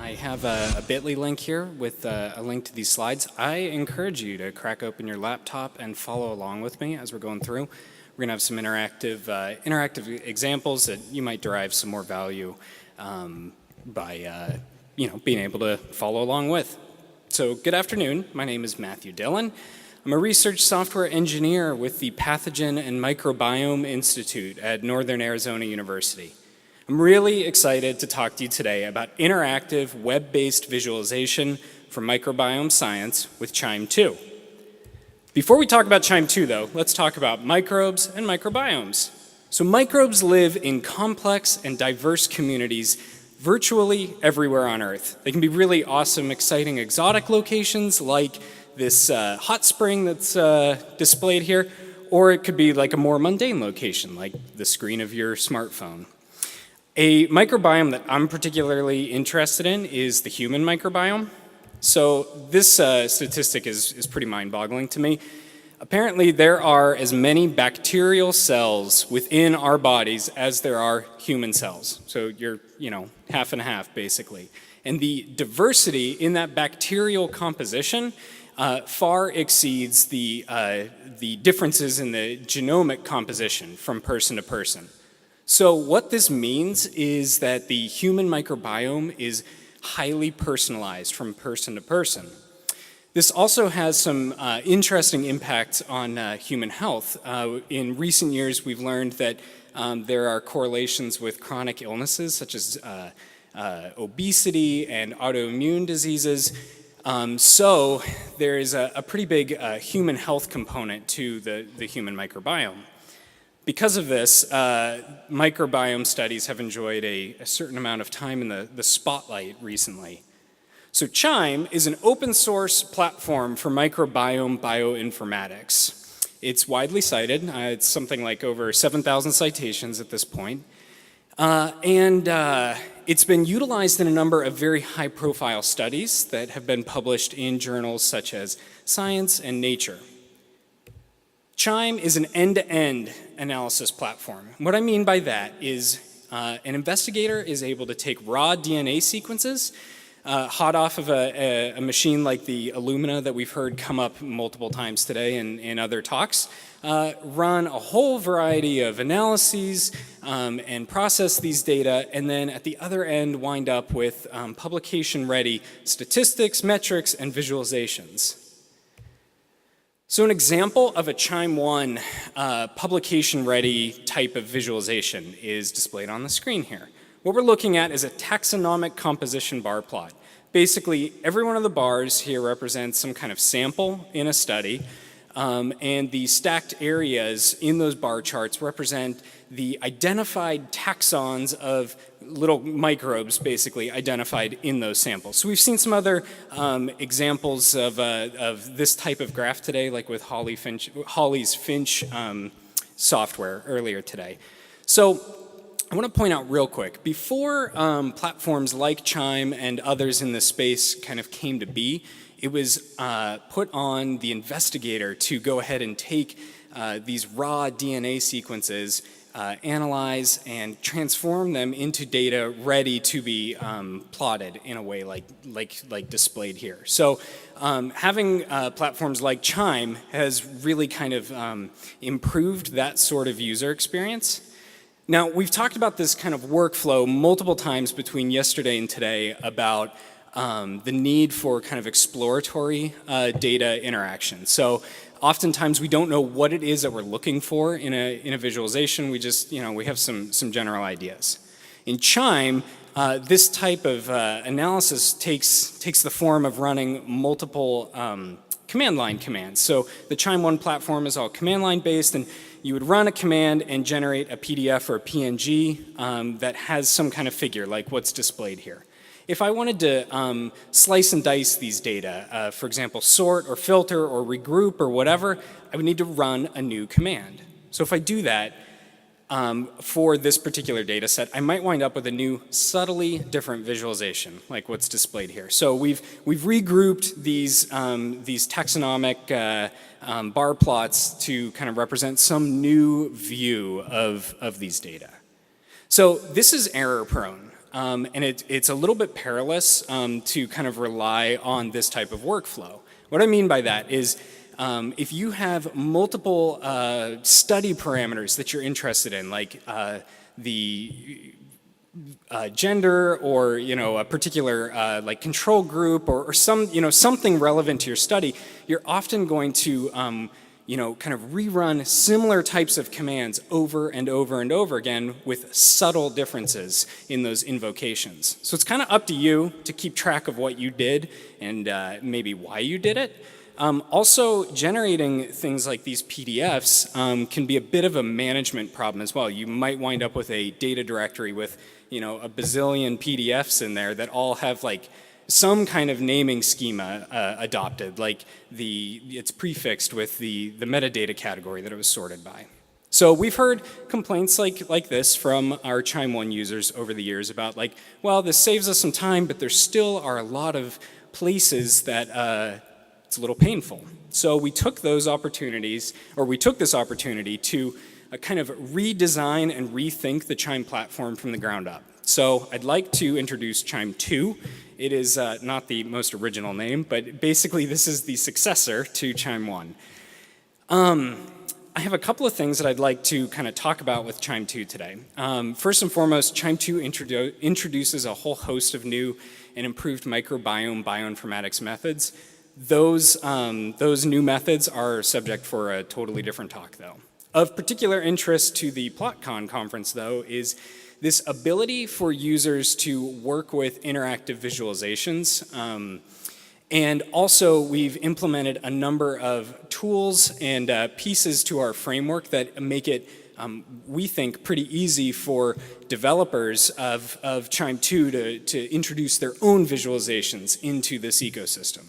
I have a bit.ly link here with a link to these slides. I encourage you to crack open your laptop and follow along with me as we're going through. We're going to have some interactive examples that you might derive some more value by being able to follow along with. So good afternoon. My name is Matthew Dillon. I'm a research software engineer with the Pathogen and Microbiome Institute at Northern Arizona University. I'm really excited to talk to you today about interactive web-based visualization for microbiome science with QIIME 2. Before we talk about QIIME 2 though, let's talk about microbes and microbiomes. So microbes live in complex and diverse communities virtually everywhere on Earth. They can be really awesome, exciting, exotic locations like this hot spring that's displayed here, or it could be like a more mundane location like the screen of your smartphone. A microbiome that I'm particularly interested in is the human microbiome. So this statistic is pretty mind-boggling to me. Apparently there are as many bacterial cells within our bodies as there are human cells. So you're, half and half basically. And the diversity in that bacterial composition far exceeds the differences in the genomic composition from person to person. So what this means is that the human microbiome is highly personalized from person to person. This also has some interesting impacts on human health. In recent years, we've learned that there are correlations with chronic illnesses such as obesity and autoimmune diseases. So there is a pretty big human health component to the human microbiome. Because of this, microbiome studies have enjoyed a certain amount of time in the spotlight recently. So QIIME is an open source platform for microbiome bioinformatics. It's widely cited. It's something like over 7,000 citations at this point. It's been utilized in a number of very high profile studies that have been published in journals such as Science and Nature. QIIME is an end-to-end analysis platform. What I mean by that is an investigator is able to take raw DNA sequences, hot off of a machine like the Illumina that we've heard come up multiple times today in other talks, run a whole variety of analyses and process these data, and then at the other end wind up with publication-ready statistics, metrics, and visualizations. So an example of a QIIME 1 publication-ready type of visualization is displayed on the screen here. What we're looking at is a taxonomic composition bar plot. Basically, every one of the bars here represents some kind of sample in a study, and the stacked areas in those bar charts represent the identified taxons of little microbes basically identified in those samples. So we've seen some other examples of this type of graph today, like with Hawley's Finch software earlier today. So I want to point out real quick, before platforms like QIIME and others in this space kind of came to be, it was put on the investigator to go ahead and take these raw DNA sequences, analyze and transform them into data ready to be plotted in a way like displayed here. So having platforms like QIIME has really kind of improved that sort of user experience. Now, we've talked about this kind of workflow multiple times between yesterday and today about the need for kind of exploratory data interaction. So oftentimes we don't know what it is that we're looking for in a visualization. We just, we have some general ideas. In QIIME, this type of analysis takes the form of running multiple command line commands. So the QIIME 1 platform is all command line based, and you would run a command and generate a PDF or a PNG that has some kind of figure like what's displayed here. If I wanted to slice and dice these data, for example, sort or filter or regroup or whatever, I would need to run a new command. So if I do that for this particular data set, I might wind up with a new subtly different visualization like what's displayed here. So we've regrouped these taxonomic bar plots to kind of represent some new view of these data. So this is error prone. and it's a little bit perilous to kind of rely on this type of workflow. What I mean by that is if you have multiple study parameters that you're interested in, like the gender or a particular like control group or some something relevant to your study, you're often going to kind of rerun similar types of commands over and over and over again with subtle differences in those invocations. So it's kind of up to you to keep track of what you did and maybe why you did it. Also, generating things like these PDFs can be a bit of a management problem as well. You might wind up with a data directory with a bazillion PDFs in there that all have like some kind of naming schema adopted, like it's prefixed with the metadata category that it was sorted by. So we've heard complaints like this from our QIIME users over the years about like, well, this saves us some time, but there still are a lot of places that it's a little painful. So we took those opportunities, or we took this opportunity to kind of redesign and rethink the QIIME platform from the ground up. So I'd like to introduce QIIME 2. It is not the most original name, but basically this is the successor to QIIME 1. I have a couple of things that I'd like to kind of talk about with QIIME 2 today. First and foremost, QIIME 2 introduces a whole host of new and improved microbiome bioinformatics methods. Those new methods are subject for a totally different talk, though. Of particular interest to the PLOTCON conference, though, is this ability for users to work with interactive visualizations. And also, we've implemented a number of tools and pieces to our framework that make it, we think, pretty easy for developers of QIIME 2 to introduce their own visualizations into this ecosystem.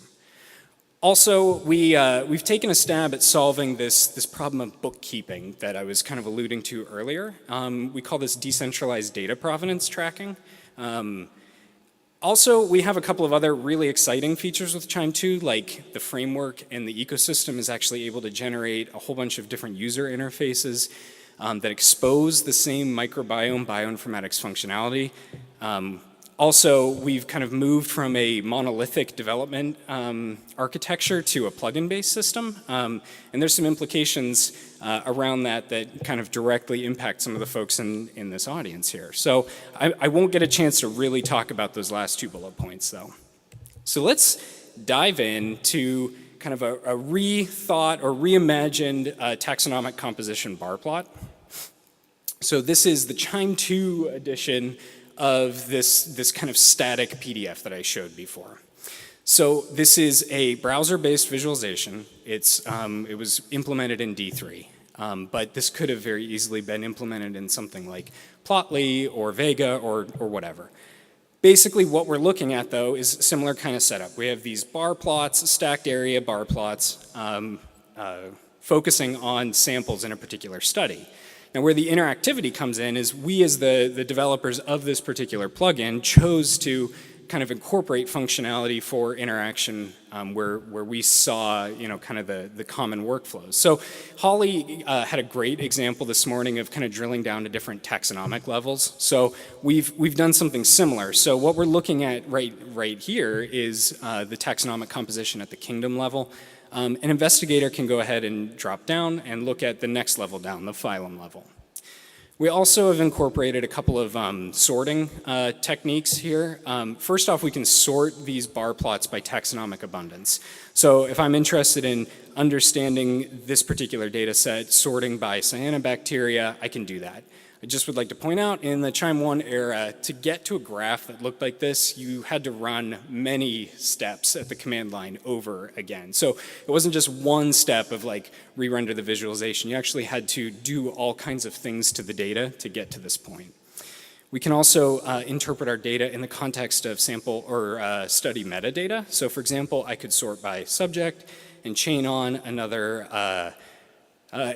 Also, we've taken a stab at solving this problem of bookkeeping that I was kind of alluding to earlier. We call this decentralized data provenance tracking. Also, we have a couple of other really exciting features with QIIME 2, like the framework and the ecosystem is actually able to generate a whole bunch of different user interfaces that expose the same microbiome bioinformatics functionality. Also, we've kind of moved from a monolithic development architecture to a plugin-based system. And there's some implications around that kind of directly impact some of the folks in this audience here. So I won't get a chance to really talk about those last two bullet points, though. So let's dive into kind of a rethought or reimagined taxonomic composition bar plot. So this is the QIIME 2 edition of this kind of static PDF that I showed before. So this is a browser-based visualization. It was implemented in D3, but this could have very easily been implemented in something like Plotly or Vega or whatever. Basically, what we're looking at, though, is a similar kind of setup. We have these bar plots, stacked area bar plots, focusing on samples in a particular study. Now, where the interactivity comes in is we, as the developers of this particular plugin, chose to kind of incorporate functionality for interaction where we saw, kind of the common workflows. So Holly had a great example this morning of kind of drilling down to different taxonomic levels. So we've done something similar. So what we're looking at right here is the taxonomic composition at the kingdom level. An investigator can go ahead and drop down and look at the next level down, the phylum level. We also have incorporated a couple of sorting techniques here. First off, we can sort these bar plots by taxonomic abundance. So if I'm interested in understanding this particular data set, sorting by cyanobacteria, I can do that. I just would like to point out, in the QIIME 1 era, to get to a graph that looked like this, you had to run many steps at the command line over again. So it wasn't just one step of like re-render the visualization. You actually had to do all kinds of things to the data to get to this point. We can also interpret our data in the context of sample or study metadata. So for example, I could sort by subject and chain on another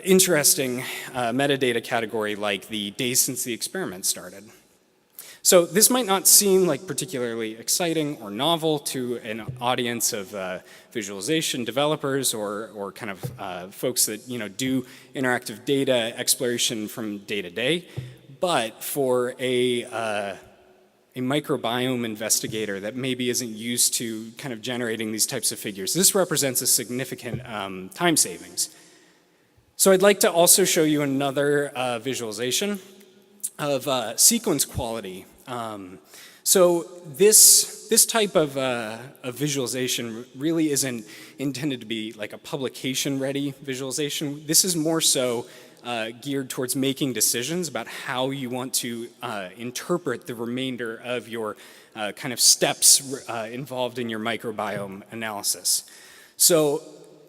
interesting metadata category like the days since the experiment started. So this might not seem like particularly exciting or novel to an audience of visualization developers or kind of folks that do interactive data exploration from day to day, but for a microbiome investigator that maybe isn't used to kind of generating these types of figures, this represents a significant time savings. So I'd like to also show you another visualization of sequence quality. So this type of visualization really isn't intended to be like a publication-ready visualization. This is more so geared towards making decisions about how you want to interpret the remainder of your kind of steps involved in your microbiome analysis. So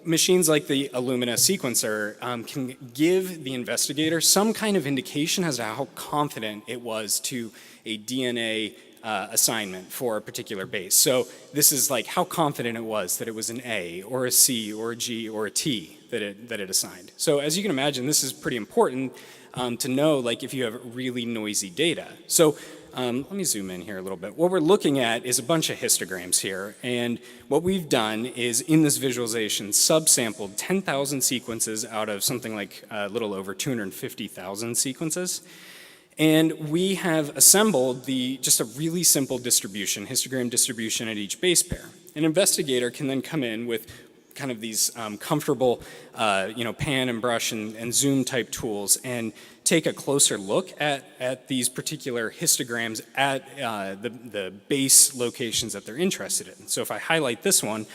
machines like the Illumina sequencer can give the investigator some kind of indication as to how confident it was to a DNA assignment for a particular base. So this is like how confident it was that it was an A or a C or a G or a T that it assigned. So as you can imagine, this is pretty important to know, like, if you have really noisy data. So let me zoom in here a little bit. What we're looking at is a bunch of histograms here, and what we've done is, in this visualization, subsampled 10,000 sequences out of something like a little over 250,000 sequences. And we have assembled just a really simple distribution, histogram distribution at each base pair. An investigator can then come in with kind of these comfortable, pan and brush and zoom type tools and take a closer look at these particular histograms at the base locations that they're interested in. So if I highlight this one,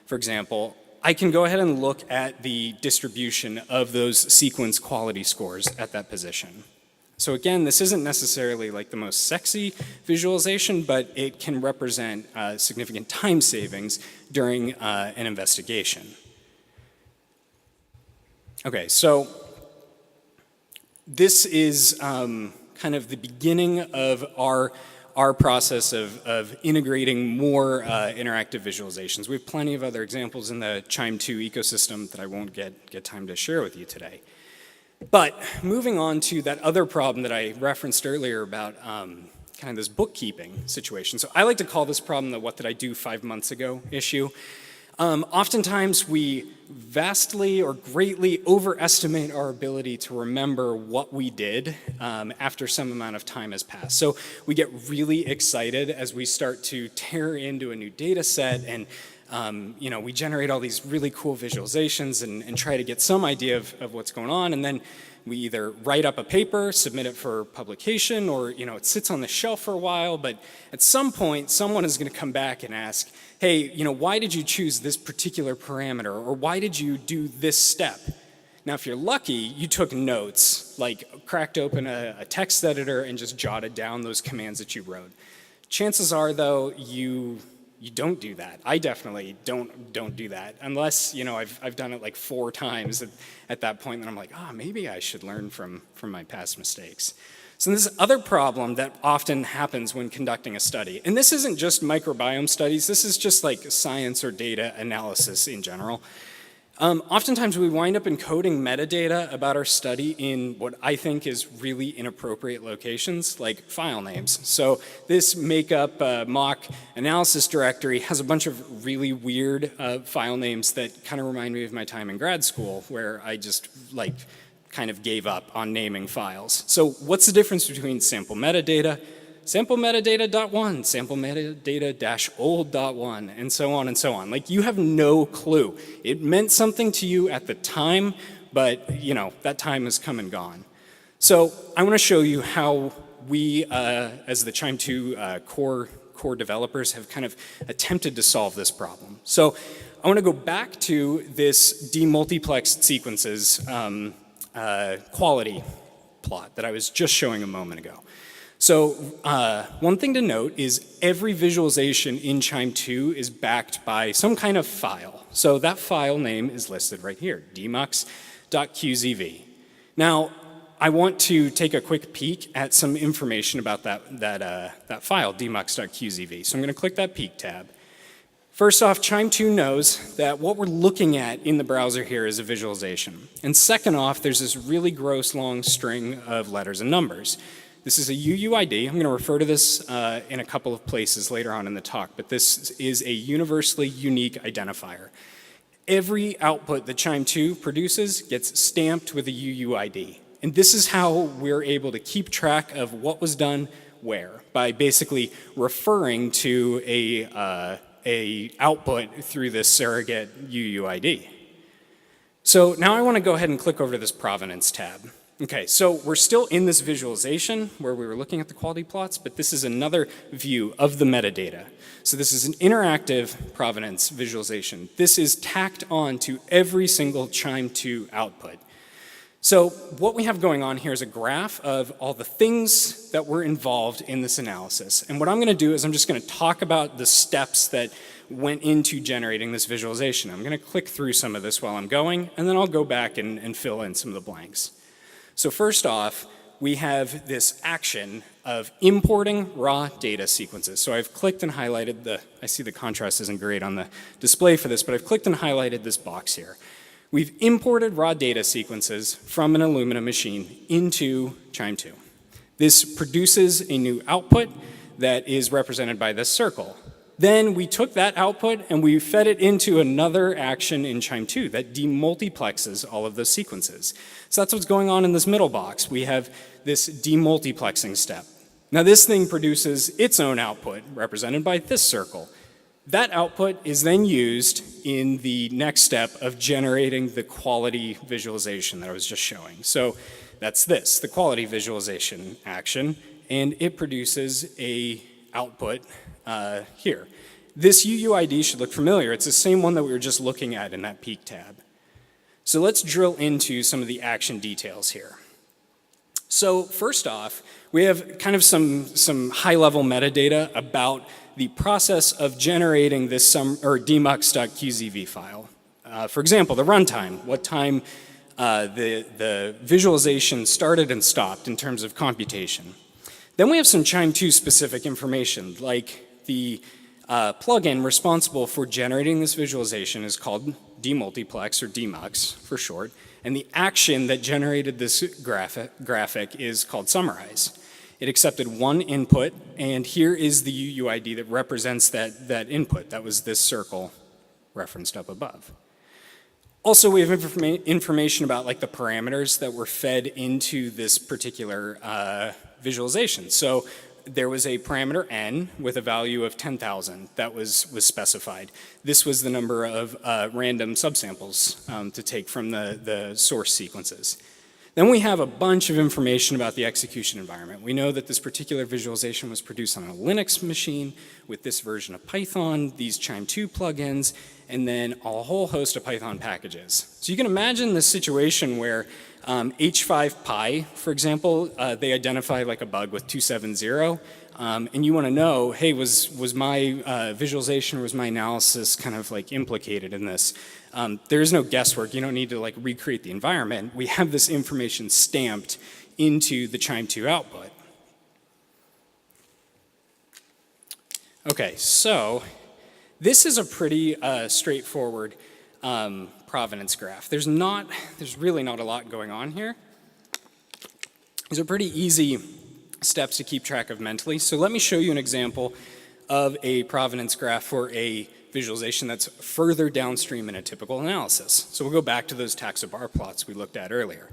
for example, I can go ahead and look at the distribution of those sequence quality scores at that position. So again, this isn't necessarily like the most sexy visualization, but it can represent significant time savings during an investigation. Okay, so this is kind of the beginning of our process of integrating more interactive visualizations. We have plenty of other examples in the QIIME 2 ecosystem that I won't get time to share with you today. But moving on to that other problem that I referenced earlier about kind of this bookkeeping situation. So I like to call this problem the "what did I do 5 months ago" issue. Oftentimes we vastly or greatly overestimate our ability to remember what we did after some amount of time has passed. So we get really excited as we start to tear into a new data set, and we generate all these really cool visualizations and try to get some idea of what's going on, and then we either write up a paper, submit it for publication, or it sits on the shelf for a while, but at some point someone is going to come back and ask, hey, why did you choose this particular parameter, or why did you do this step? Now, if you're lucky, you took notes, like cracked open a text editor and just jotted down those commands that you wrote. Chances are, though, you don't do that. I definitely don't do that unless I've done it like 4 times at that point, and I'm like, maybe I should learn from my past mistakes. So this other problem that often happens when conducting a study, and this isn't just microbiome studies, this is just like science or data analysis in general. Oftentimes we wind up encoding metadata about our study in what I think is really inappropriate locations, like file names. So this makeup mock analysis directory has a bunch of really weird file names that kind of remind me of my time in grad school, where I just kind of gave up on naming files. So what's the difference between sample metadata, sample metadata.1, sample metadata-old.1, and so on and so on? You have no clue. It meant something to you at the time, but that time has come and gone. So I want to show you how we, as the QIIME 2 core developers, have kind of attempted to solve this problem. So I want to go back to this demultiplexed sequences quality plot that I was just showing a moment ago. So one thing to note is every visualization in QIIME 2 is backed by some kind of file. So that file name is listed right here, dmux.qzv. Now, I want to take a quick peek at some information about that file, dmux.qzv. So I'm going to click that peek tab. First off, QIIME 2 knows that what we're looking at in the browser here is a visualization. And second off, there's this really gross long string of letters and numbers. This is a UUID. I'm going to refer to this in a couple of places later on in the talk, but this is a universally unique identifier. Every output that QIIME 2 produces gets stamped with a UUID. And this is how we're able to keep track of what was done where, by basically referring to a output through this surrogate UUID. So now I want to go ahead and click over to this provenance tab. Okay, so we're still in this visualization where we were looking at the quality plots, but this is another view of the metadata. So this is an interactive provenance visualization. This is tacked on to every single QIIME2 output. So what we have going on here is a graph of all the things that were involved in this analysis. And what I'm going to do is I'm just going to talk about the steps that went into generating this visualization. I'm going to click through some of this while I'm going, and then I'll go back and fill in some of the blanks. So first off, we have this action of importing raw data sequences. So I've clicked and highlighted I see the contrast isn't great on the display for this, but I've clicked and highlighted this box here. We've imported raw data sequences from an Illumina machine into QIIME2. This produces a new output that is represented by this circle. Then we took that output and we fed it into another action in QIIME2 that demultiplexes all of those sequences. So that's what's going on in this middle box. We have this demultiplexing step. Now this thing produces its own output represented by this circle. That output is then used in the next step of generating the quality visualization that I was just showing. So that's this, the quality visualization action, and it produces a output here. This UUID should look familiar. It's the same one that we were just looking at in that peak tab. So let's drill into some of the action details here. So first off, we have kind of some high-level metadata about the process of generating this demux.qzv file. For example, the runtime, what time the visualization started and stopped in terms of computation. Then we have some QIIME2 specific information, like the plugin responsible for generating this visualization is called demultiplex, or demux for short, and the action that generated this graphic is called summarize. It accepted one input, and here is the UUID that represents that input. That was this circle referenced up above. Also, we have information about like the parameters that were fed into this particular visualization. So there was a parameter n with a value of 10,000 that was specified. This was the number of random subsamples to take from the source sequences. Then we have a bunch of information about the execution environment. We know that this particular visualization was produced on a Linux machine with this version of Python, these QIIME2 plugins, and then a whole host of Python packages. So you can imagine this situation where H5Py, for example, they identify like a bug with 270, and you want to know, hey, was my visualization, was my analysis kind of like implicated in this? There is no guesswork. You don't need to like recreate the environment. We have this information stamped into the QIIME2 output. Okay, so this is a pretty straightforward provenance graph. There's really not a lot going on here. These are pretty easy steps to keep track of mentally. So let me show you an example of a provenance graph for a visualization that's further downstream in a typical analysis. So we'll go back to those taxa Barplots we looked at earlier.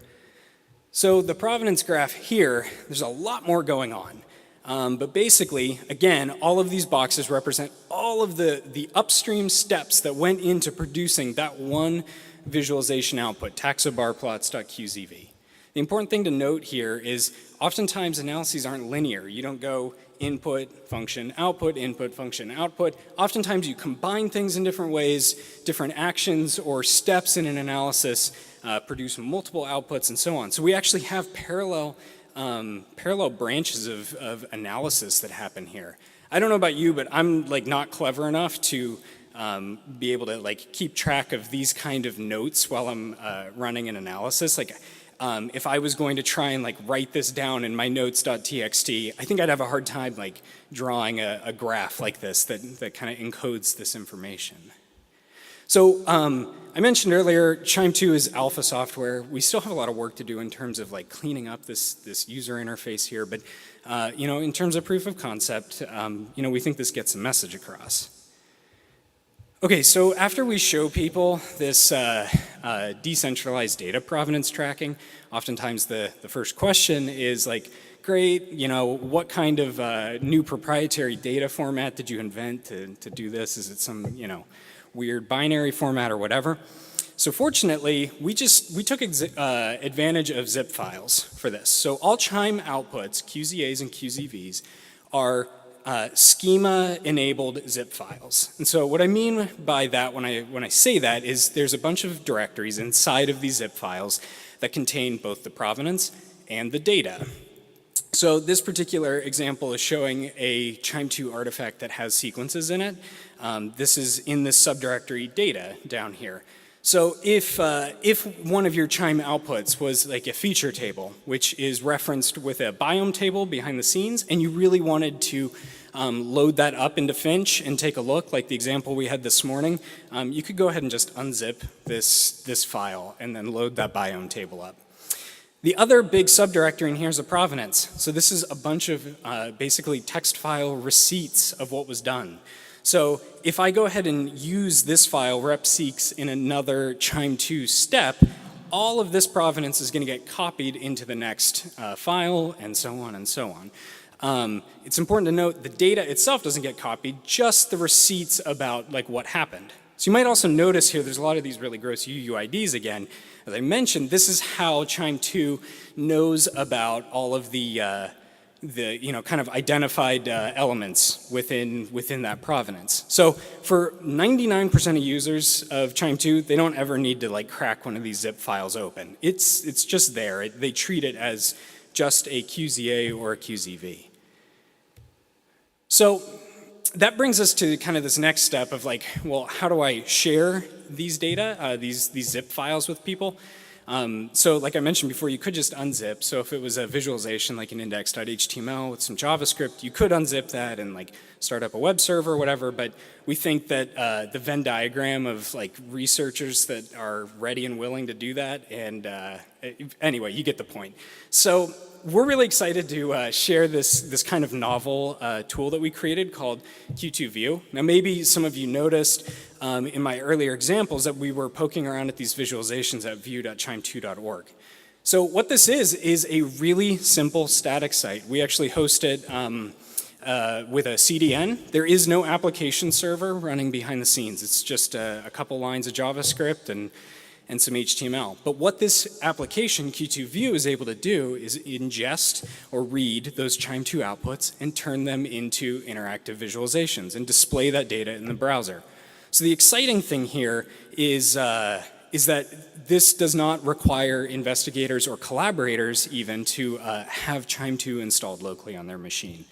So the provenance graph here, there's a lot more going on. But basically, again, all of these boxes represent all of the upstream steps that went into producing that one visualization output, taxabarplots.qzv. The important thing to note here is oftentimes analyses aren't linear. You don't go input, function, output, input, function, output. Oftentimes you combine things in different ways, different actions or steps in an analysis produce multiple outputs and so on. So we actually have parallel branches of analysis that happen here. I don't know about you, but I'm like not clever enough to be able to like keep track of these kind of notes while I'm running an analysis. Like if I was going to try and like write this down in my notes.txt, I think I'd have a hard time like drawing a graph like this that kind of encodes this information. So I mentioned earlier, QIIME2 is alpha software. We still have a lot of work to do in terms of like cleaning up this user interface here, but you know, in terms of proof of concept, you know, we think this gets the message across. Okay, so after we show people this decentralized data provenance tracking, oftentimes the first question is like, great, you know, what kind of new proprietary data format did you invent to do this? Is it some, you know, weird binary format or whatever? So fortunately, we took advantage of zip files for this. So all QIIME outputs, QZAs and QZVs, are schema-enabled zip files. And so what I mean by that when I say that is there's a bunch of directories inside of these zip files that contain both the provenance and the data. So this particular example is showing a QIIME2 artifact that has sequences in it. This is in this subdirectory data down here. So if one of your QIIME outputs was like a feature table, which is referenced with a biome table behind the scenes, and you really wanted to load that up into Finch and take a look, like the example we had this morning, you could go ahead and just unzip this file and then load that biome table up. The other big subdirectory in here is a provenance. So this is a bunch of basically text file receipts of what was done. So if I go ahead and use this file, repseeks, in another QIIME2 step, all of this provenance is going to get copied into the next file, and so on and so on. It's important to note the data itself doesn't get copied, just the receipts about like what happened. So you might also notice here there's a lot of these really gross UUIDs again. As I mentioned, this is how QIIME2 knows about all of the kind of identified elements within that provenance. So for 99% of users of QIIME2, they don't ever need to like crack one of these zip files open. It's just there. They treat it as just a QZA or a QZV. So that brings us to kind of this next step of like, well, how do I share these data, these zip files with people? So like I mentioned before, you could just unzip. So if it was a visualization like an index.html with some JavaScript, you could unzip that and like start up a web server or whatever. But we think that the Venn diagram of like researchers that are ready and willing to do that, and anyway, you get the point. So we're really excited to share this kind of novel tool that we created called Q2View. Now maybe some of you noticed in my earlier examples that we were poking around at these visualizations at view.qiime2.org. So what this is a really simple static site. We actually host it with a CDN. There is no application server running behind the scenes. It's just a couple lines of JavaScript and some HTML. But what this application, Q2View, is able to do is ingest or read those QIIME2 outputs and turn them into interactive visualizations and display that data in the browser. So the exciting thing here is that this does not require investigators or collaborators even to have QIIME2 installed locally on their machine.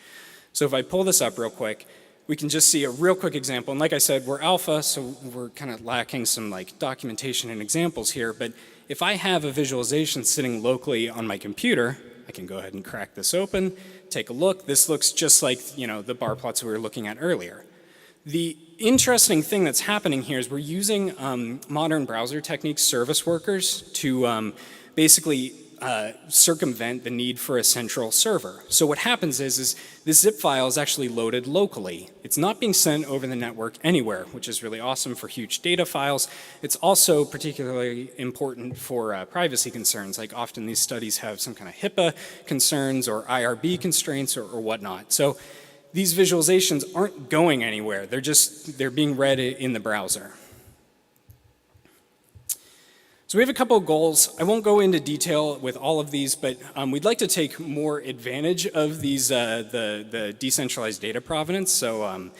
So if I pull this up real quick, we can just see a real quick example. And like I said, we're alpha, so we're kind of lacking some like documentation and examples here. But if I have a visualization sitting locally on my computer, I can go ahead and crack this open, take a look. This looks just like, you know, the Barplots we were looking at earlier. The interesting thing that's happening here is we're using modern browser techniques, service workers, to basically circumvent the need for a central server. So what happens is this zip file is actually loaded locally. It's not being sent over the network anywhere, which is really awesome for huge data files. It's also particularly important for privacy concerns, like often these studies have some kind of HIPAA concerns or IRB constraints or whatnot. So these visualizations aren't going anywhere. They're being read in the browser. So we have a couple of goals. I won't go into detail with all of these, but we'd like to take more advantage of these the decentralized data provenance. So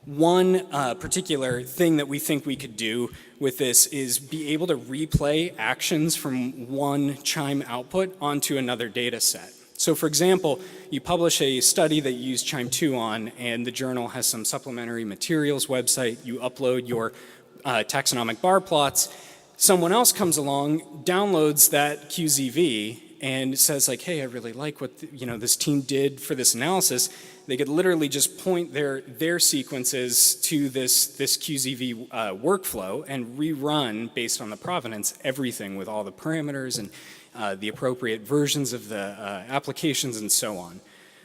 one particular thing that we think we could do with this is be able to replay actions from one QIIME output onto another data set. So for example, you publish a study that you use QIIME2 on, and the journal has some supplementary materials website. You upload your taxonomic Barplots. Someone else comes along, downloads that QZV, and says like, hey, I really like what this team did for this analysis. They could literally just point their sequences to this QZV workflow and rerun, based on the provenance, everything with all the parameters and the appropriate versions of the applications and so on.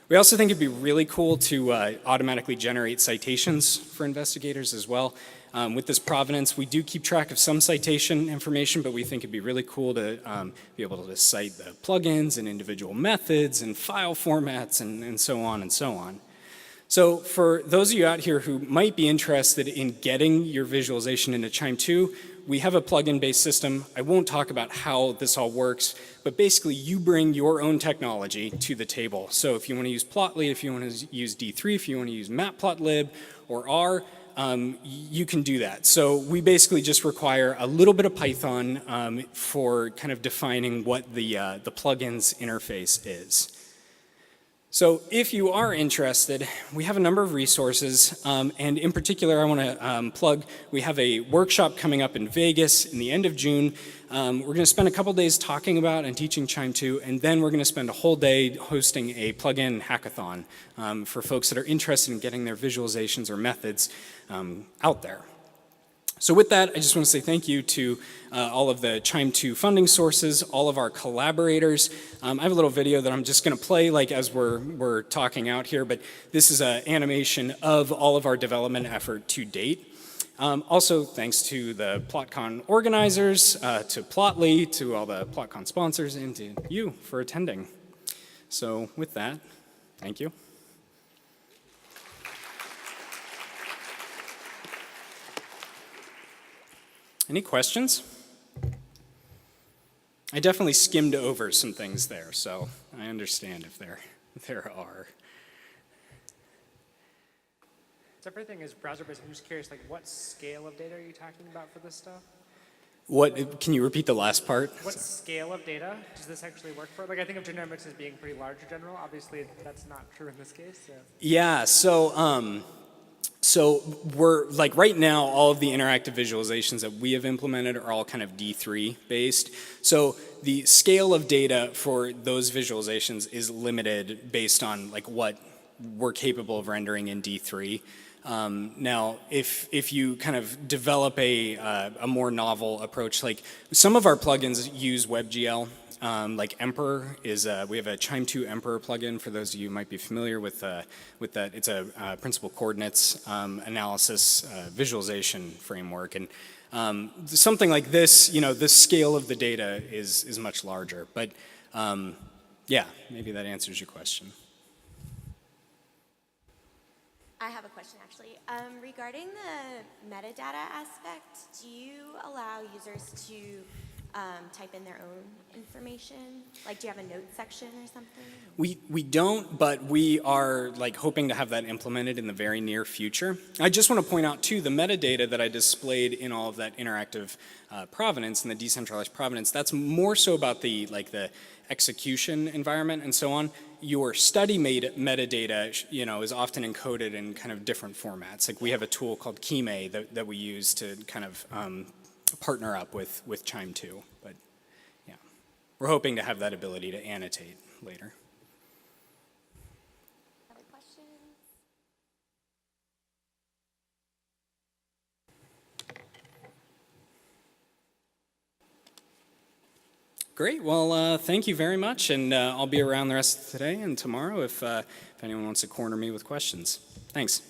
We also think it'd be really cool to automatically generate citations for investigators as well. With this provenance, we do keep track of some citation information, but we think it'd be really cool to be able to cite the plugins and individual methods and file formats and so on and so on. So for those of you out here who might be interested in getting your visualization into QIIME 2, we have a plugin-based system. I won't talk about how this all works, but basically you bring your own technology to the table. So if you want to use Plotly, if you want to use D3, if you want to use Matplotlib or R, you can do that. So we basically just require a little bit of Python for kind of defining what the plugins interface is. So if you are interested, we have a number of resources, and in particular I want to plug, we have a workshop coming up in Vegas in the end of June. We're going to spend a couple days talking about and teaching QIIME 2, and then we're going to spend a whole day hosting a plugin hackathon for folks that are interested in getting their visualizations or methods out there. So with that, I just want to say thank you to all of the QIIME 2 funding sources, all of our collaborators. I have a little video that I'm just going to play like as we're talking out here, but this is an animation of all of our development effort to date. Also, thanks to the PLOTCON organizers, to Plotly, to all the PLOTCON sponsors, and to you for attending. So with that, thank you. Any questions? I definitely skimmed over some things there, so I understand if there are. So everything is browser-based. I'm just curious, like, what scale of data are you talking about for this stuff? What? Can you repeat the last part? What scale of data does this actually work for? Like, I think of genomics as being pretty large in general. Obviously, that's not true in this case. So. Yeah. So we're, like right now, all of the interactive visualizations that we have implemented are all kind of D3 based. So the scale of data for those visualizations is limited based on like what we're capable of rendering in D3. Now, if you kind of develop a more novel approach, like some of our plugins use WebGL. Like Emperor is, we have a QIIME 2 Emperor plugin for those of you who might be familiar with that. It's a principal coordinates analysis visualization framework. And something like this, the scale of the data is much larger. But yeah, maybe that answers your question. I have a question actually. Regarding the metadata aspect, do you allow users to type in their own information? Like, do you have a notes section or something? We don't, but we are like hoping to have that implemented in the very near future. I just want to point out too, the metadata that I displayed in all of that interactive provenance and the decentralized provenance, that's more so about the execution environment and so on. Your study metadata, is often encoded in kind of different formats. Like we have a tool called QIIME that we use to kind of partner up with QIIME 2, but yeah, we're hoping to have that ability to annotate later. Other questions? Great. Well, thank you very much, and I'll be around the rest of today and tomorrow if anyone wants to corner me with questions. Thanks.